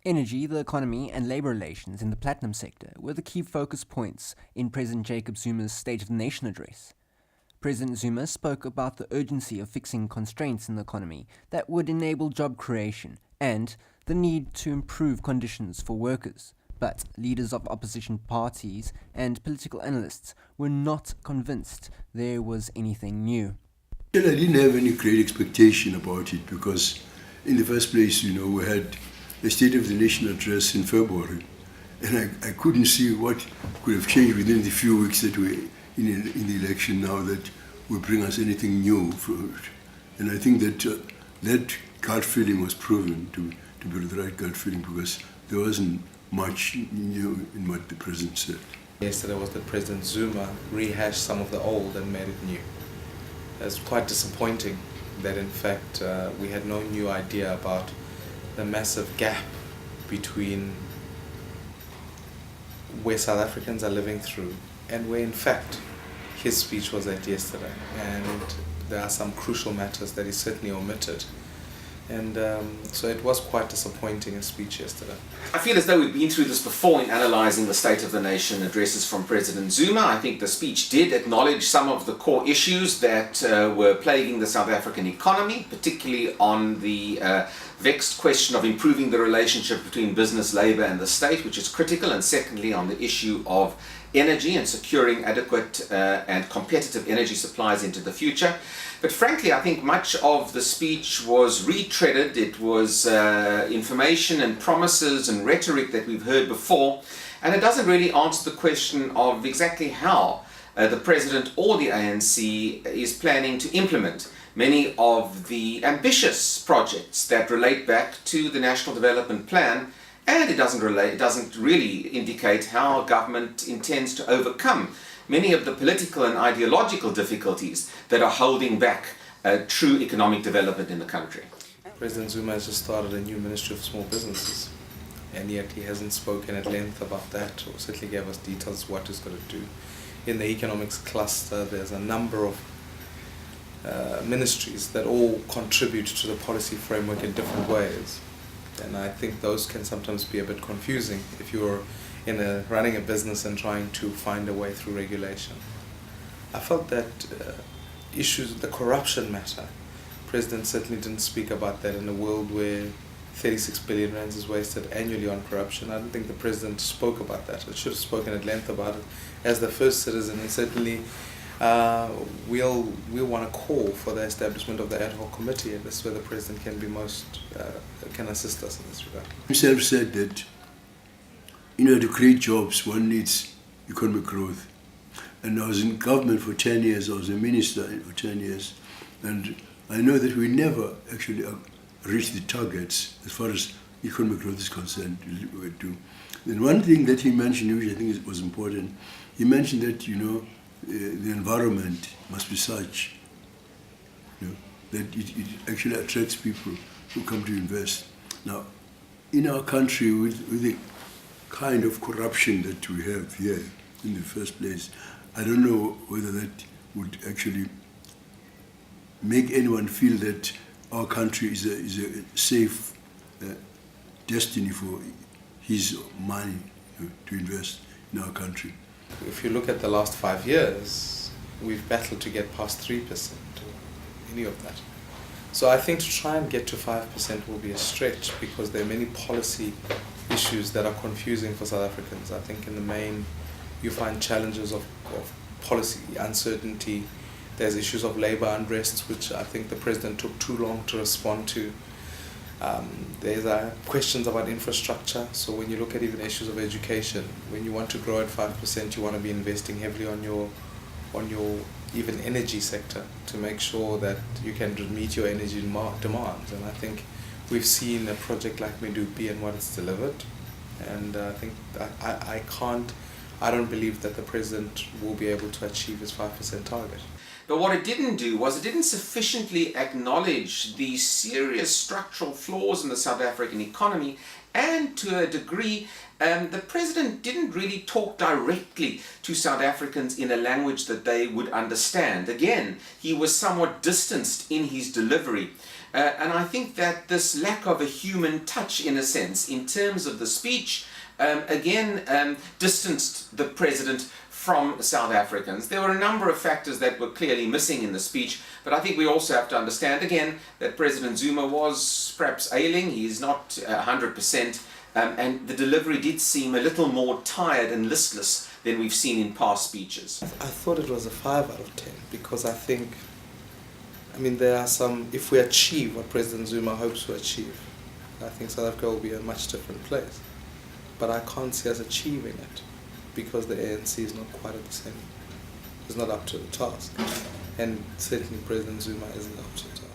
Energy, the economy, and labour relations in the platinum sector were the key focus points in President Jacob Zuma's State of the Nation address. President Zuma spoke about the urgency of fixing constraints in the economy that would enable job creation and the need to improve conditions for workers. But leaders of opposition parties and political analysts were not convinced there was anything new. I didn't have any great expectation about it because, in the first place, we had the State of the Nation address in February, and I couldn't see what could have changed within the few weeks that we're in the election now that would bring us anything new from it. And I think that that gut feeling was proven to be the right gut feeling because there wasn't much new in what the President said. Yesterday was that President Zuma rehashed some of the old and made it new. It's quite disappointing that in fact we had no new idea about the massive gap between where South Africans are living through and where in fact his speech was at yesterday. And there are some crucial matters that he certainly omitted. And so it was quite disappointing, a speech yesterday. I feel as though we've been through this before in analysing the State of the Nation addresses from President Zuma. I think the speech did acknowledge some of the core issues that were plaguing the South African economy, particularly on the vexed question of improving the relationship between business, labour and the state, which is critical, and secondly on the issue of energy and securing adequate and competitive energy supplies into the future. But frankly, I think much of the speech was retreaded. It was information and promises and rhetoric that we've heard before, and it doesn't really answer the question of exactly how the President or the ANC is planning to implement many of the ambitious projects that relate back to the National Development Plan. And it doesn't really indicate how government intends to overcome many of the political and ideological difficulties that are holding back true economic development in the country. President Zuma has just started a new Ministry of Small Businesses, and yet he hasn't spoken at length about that, or certainly gave us details of what he's going to do. In the economics cluster, there's a number of ministries that all contribute to the policy framework in different ways. And I think those can sometimes be a bit confusing if you're running a business and trying to find a way through regulation. I felt that the corruption matter, President certainly didn't speak about that in a world where 36 billion rand is wasted annually on corruption. I don't think the President spoke about that. He should have spoken at length about it as the first citizen, and certainly we'll want to call for the establishment of the ad hoc committee, and this is where the President can assist us in this regard. Himself said that in order to create jobs, one needs economic growth. And I was in government for 10 years, I was a minister for 10 years, and I know that we never actually reached the targets as far as economic growth is concerned. Then one thing that he mentioned, which I think was important, he mentioned that, the environment must be such that it actually attracts people who come to invest. Now, in our country, with the kind of corruption that we have here in the first place, I don't know whether that would actually make anyone feel that our country is a safe destiny for his money to invest in our country. If you look at the last 5 years, we've battled to get past 3% or any of that. So I think to try and get to 5% will be a stretch because there are many policy issues that are confusing for South Africans. I think in the main you find challenges of policy uncertainty. There's issues of labour unrest, which I think the President took too long to respond to. There's questions about infrastructure. So when you look at even issues of education, when you want to grow at 5%, you want to be investing heavily on your even energy sector to make sure that you can meet your energy demands. And I think we've seen a project like Medupi and what it's delivered. And I think I don't believe that the President will be able to achieve his 5% target. But what it didn't do was it didn't sufficiently acknowledge the serious structural flaws in the South African economy, and to a degree, the president didn't really talk directly to South Africans in a language that they would understand. Again, he was somewhat distanced in his delivery. And I think that this lack of a human touch, in a sense, in terms of the speech, distanced the president from South Africans. There were a number of factors that were clearly missing in the speech, but I think we also have to understand, again, that President Zuma was perhaps ailing. He's not 100%, and the delivery did seem a little more tired and listless than we've seen in past speeches. I thought it was a 5 out of 10, because I think, there are some, if we achieve what President Zuma hopes to achieve, I think South Africa will be a much different place. But I can't see us achieving it, because the ANC is not quite at the same, is not up to the task. And certainly President Zuma isn't up to the task.